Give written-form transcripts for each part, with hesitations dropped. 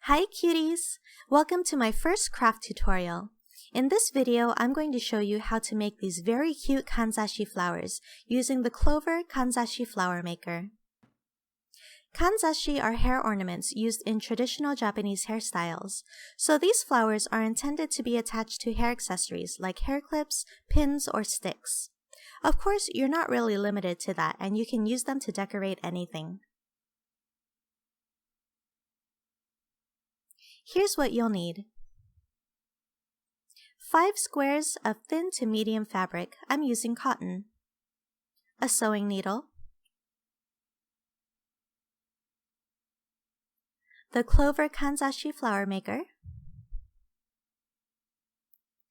Hi cuties! Welcome to my first craft tutorial. In this video, I'm going to show you how to make these very cute Kanzashi flowers using the Clover Kanzashi flower maker. Kanzashi are hair ornaments used in traditional Japanese hairstyles, so these flowers are intended to be attached to hair accessories like hair clips, pins, or sticks. Of course, you're not really limited to that, and you can use them to decorate anything. Here's what you'll need. 5 squares of thin to medium fabric. I'm using cotton. A sewing needle. The Clover Kanzashi flower maker.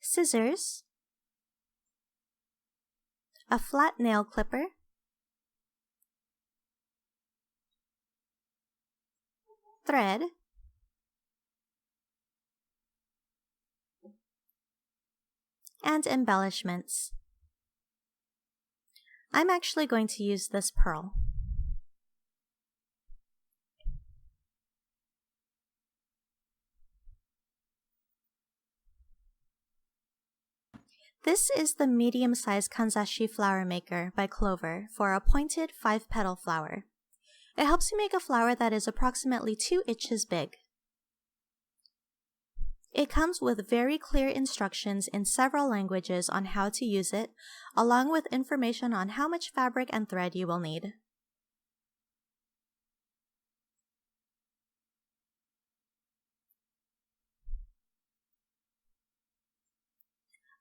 Scissors. A flat nail clipper. Thread. And embellishments. I'm actually going to use this pearl. This is the medium-sized Kanzashi flower maker by Clover for a pointed 5-petal flower. It helps you make a flower that is approximately 2 inches big. It comes with very clear instructions in several languages on how to use it, along with information on how much fabric and thread you will need.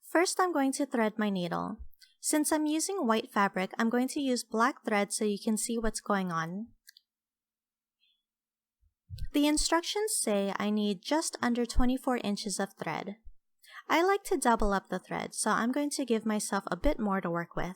First, I'm going to thread my needle. Since I'm using white fabric, I'm going to use black thread so you can see what's going on. The instructions say I need just under 24 inches of thread. I like to double up the thread, so I'm going to give myself a bit more to work with.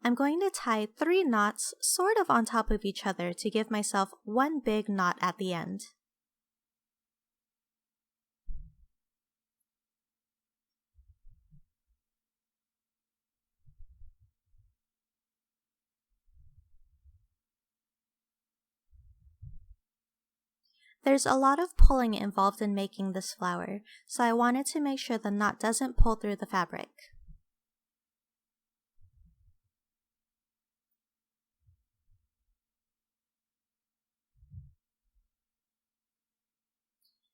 I'm going to tie 3 knots sort of on top of each other to give myself one big knot at the end. There's a lot of pulling involved in making this flower, so I wanted to make sure the knot doesn't pull through the fabric.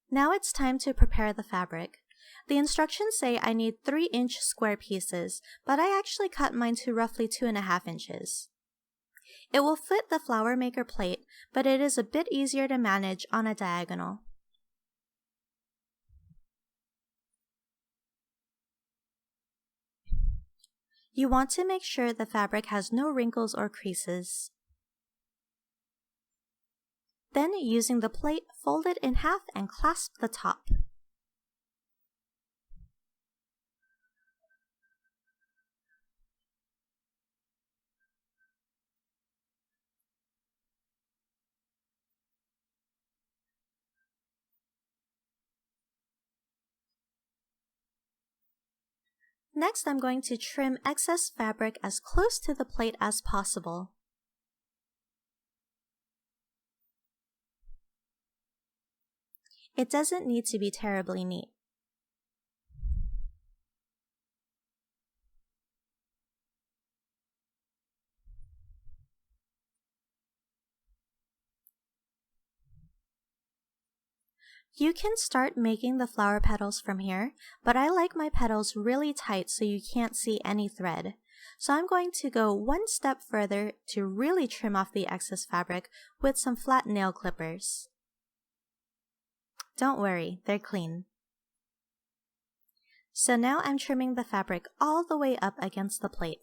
Now it's time to prepare the fabric. The instructions say I need 3-inch square pieces, but I actually cut mine to roughly 2.5 inches. It will fit the flower maker plate, but it is a bit easier to manage on a diagonal. You want to make sure the fabric has no wrinkles or creases. Then, using the plate, fold it in half and clasp the top. Next, I'm going to trim excess fabric as close to the plate as possible. It doesn't need to be terribly neat. You can start making the flower petals from here, but I like my petals really tight so you can't see any thread. So I'm going to go one step further to really trim off the excess fabric with some flat nail clippers. Don't worry, they're clean. So now I'm trimming the fabric all the way up against the plate.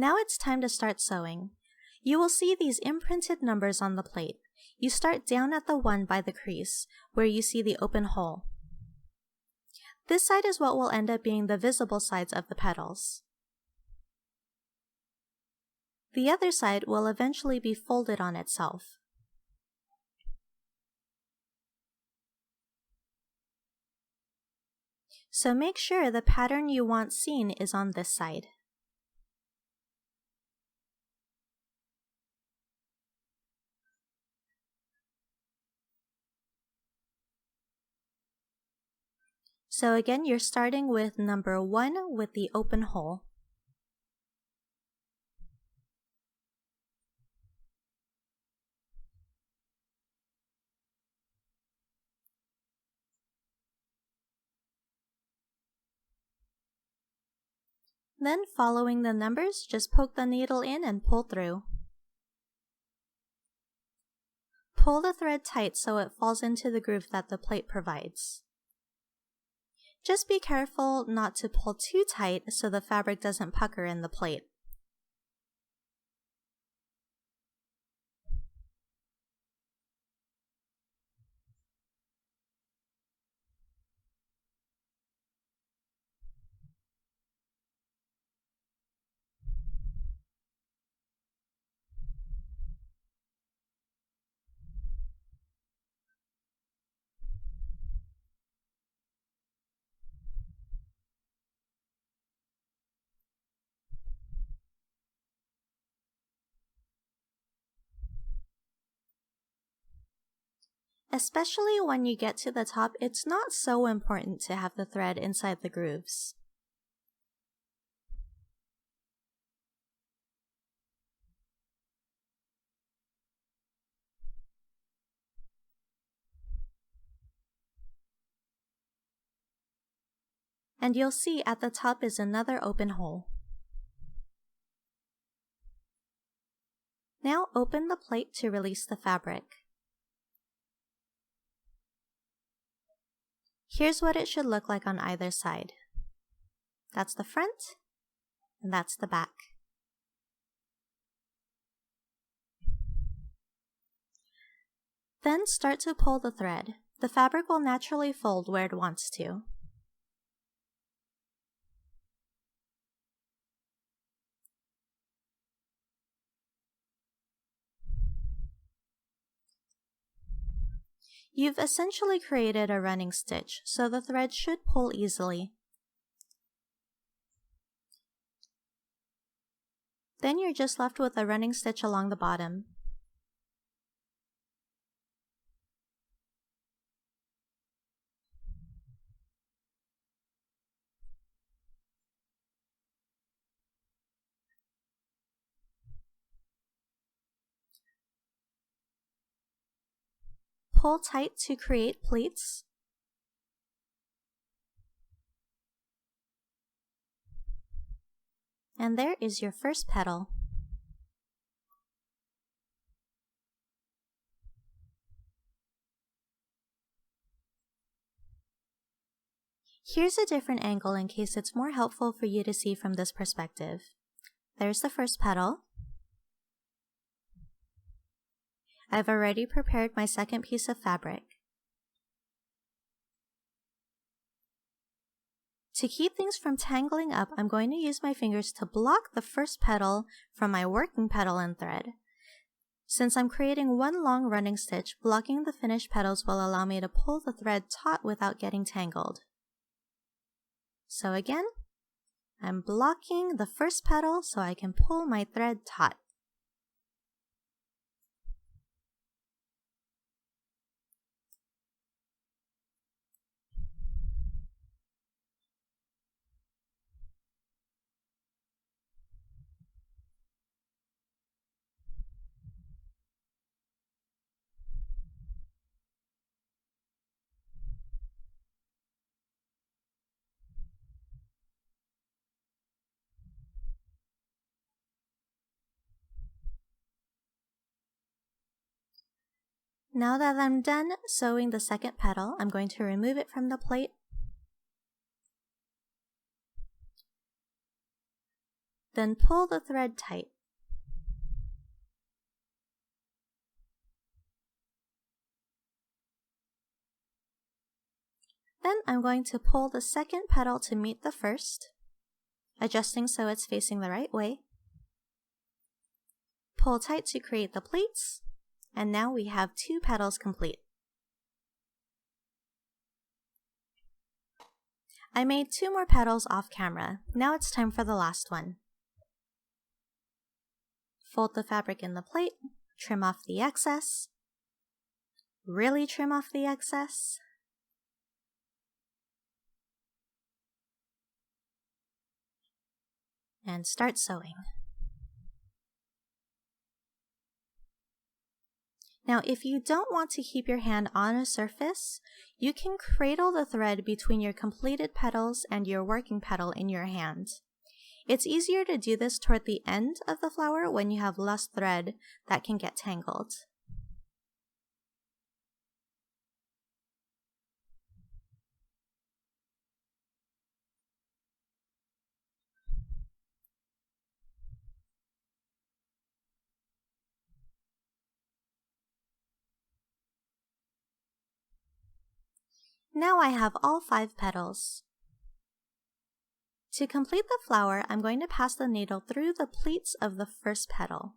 Now it's time to start sewing. You will see these imprinted numbers on the plate. You start down at the 1 by the crease, where you see the open hole. This side is what will end up being the visible sides of the petals. The other side will eventually be folded on itself. So make sure the pattern you want seen is on this side. So again, you're starting with number 1 with the open hole. Then, following the numbers, just poke the needle in and pull through. Pull the thread tight so it falls into the groove that the plate provides. Just be careful not to pull too tight so the fabric doesn't pucker in the plate. Especially when you get to the top, it's not so important to have the thread inside the grooves. And you'll see at the top is another open hole. Now open the plate to release the fabric. Here's what it should look like on either side. That's the front, and that's the back. Then start to pull the thread. The fabric will naturally fold where it wants to. You've essentially created a running stitch, so the thread should pull easily. Then you're just left with a running stitch along the bottom. Pull tight to create pleats. And there is your first petal. Here's a different angle in case it's more helpful for you to see from this perspective. There's the first petal. I've already prepared my second piece of fabric. To keep things from tangling up, I'm going to use my fingers to block the first petal from my working petal and thread. Since I'm creating one long running stitch, blocking the finished petals will allow me to pull the thread taut without getting tangled. So again, I'm blocking the first petal so I can pull my thread taut. Now that I'm done sewing the second petal, I'm going to remove it from the plate. Then pull the thread tight. Then I'm going to pull the second petal to meet the first, adjusting so it's facing the right way. pull tight to create the pleats, and now we have 2 petals complete. I made 2 more petals off camera. Now it's time for the last one. Fold the fabric in the plate, trim off the excess, really trim off the excess, and start sewing. Now, if you don't want to keep your hand on a surface, you can cradle the thread between your completed petals and your working petal in your hand. It's easier to do this toward the end of the flower when you have less thread that can get tangled. Now I have all 5 petals. To complete the flower, I'm going to pass the needle through the pleats of the first petal.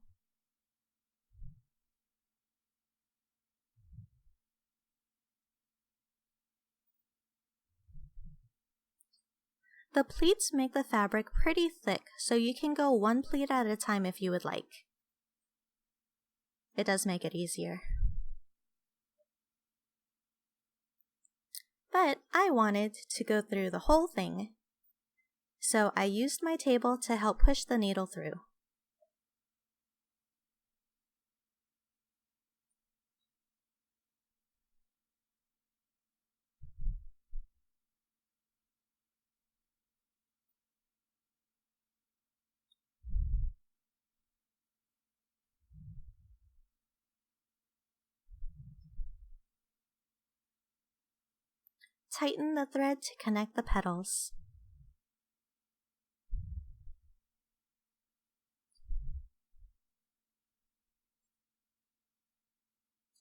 The pleats make the fabric pretty thick, so you can go 1 pleat at a time if you would like. It does make it easier. But I wanted to go through the whole thing, so I used my table to help push the needle through. Tighten the thread to connect the petals.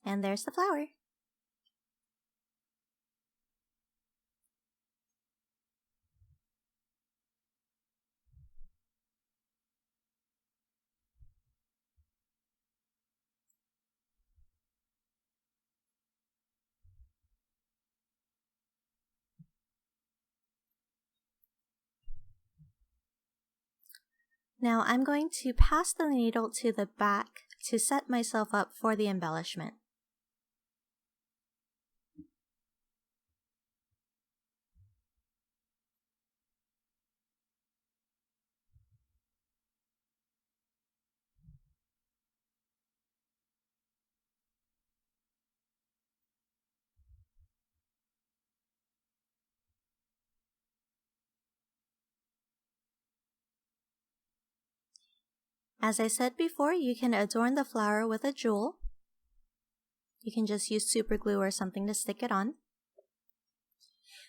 And there's the flower. Now I'm going to pass the needle to the back to set myself up for the embellishment. As I said before, you can adorn the flower with a jewel. You can just use super glue or something to stick it on.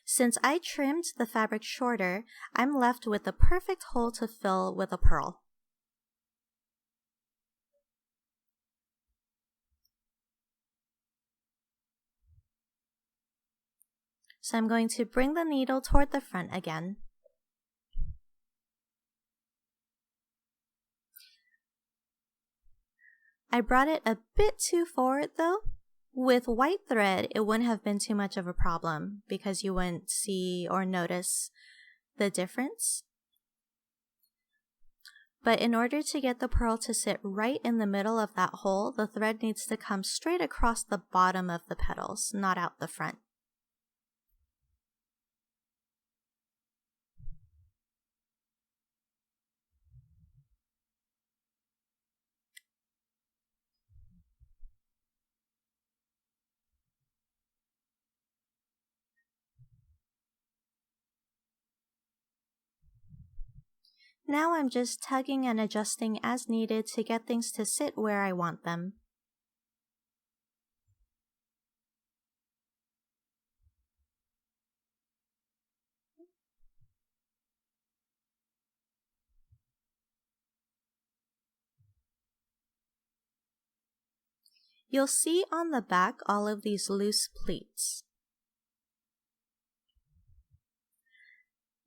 Since I trimmed the fabric shorter, I'm left with the perfect hole to fill with a pearl. So I'm going to bring the needle toward the front again. I brought it a bit too forward though. With white thread, it wouldn't have been too much of a problem because you wouldn't see or notice the difference. But in order to get the pearl to sit right in the middle of that hole, the thread needs to come straight across the bottom of the petals, not out the front. Now I'm just tugging and adjusting as needed to get things to sit where I want them. You'll see on the back all of these loose pleats.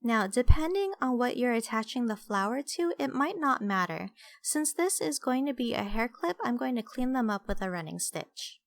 Now, depending on what you're attaching the flower to, it might not matter. Since this is going to be a hair clip, I'm going to clean them up with a running stitch.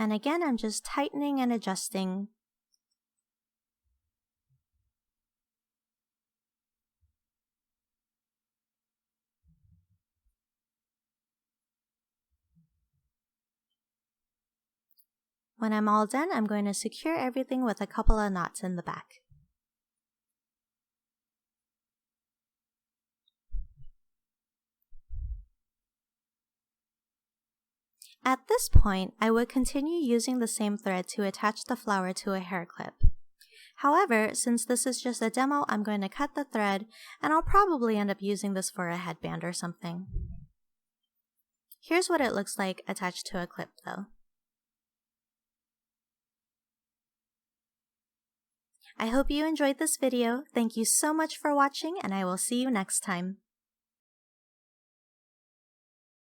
And again, I'm just tightening and adjusting. When I'm all done, I'm going to secure everything with a couple of knots in the back. At this point, I would continue using the same thread to attach the flower to a hair clip. However, since this is just a demo, I'm going to cut the thread, and I'll probably end up using this for a headband or something. Here's what it looks like attached to a clip though. I hope you enjoyed this video. Thank you so much for watching, and I will see you next time.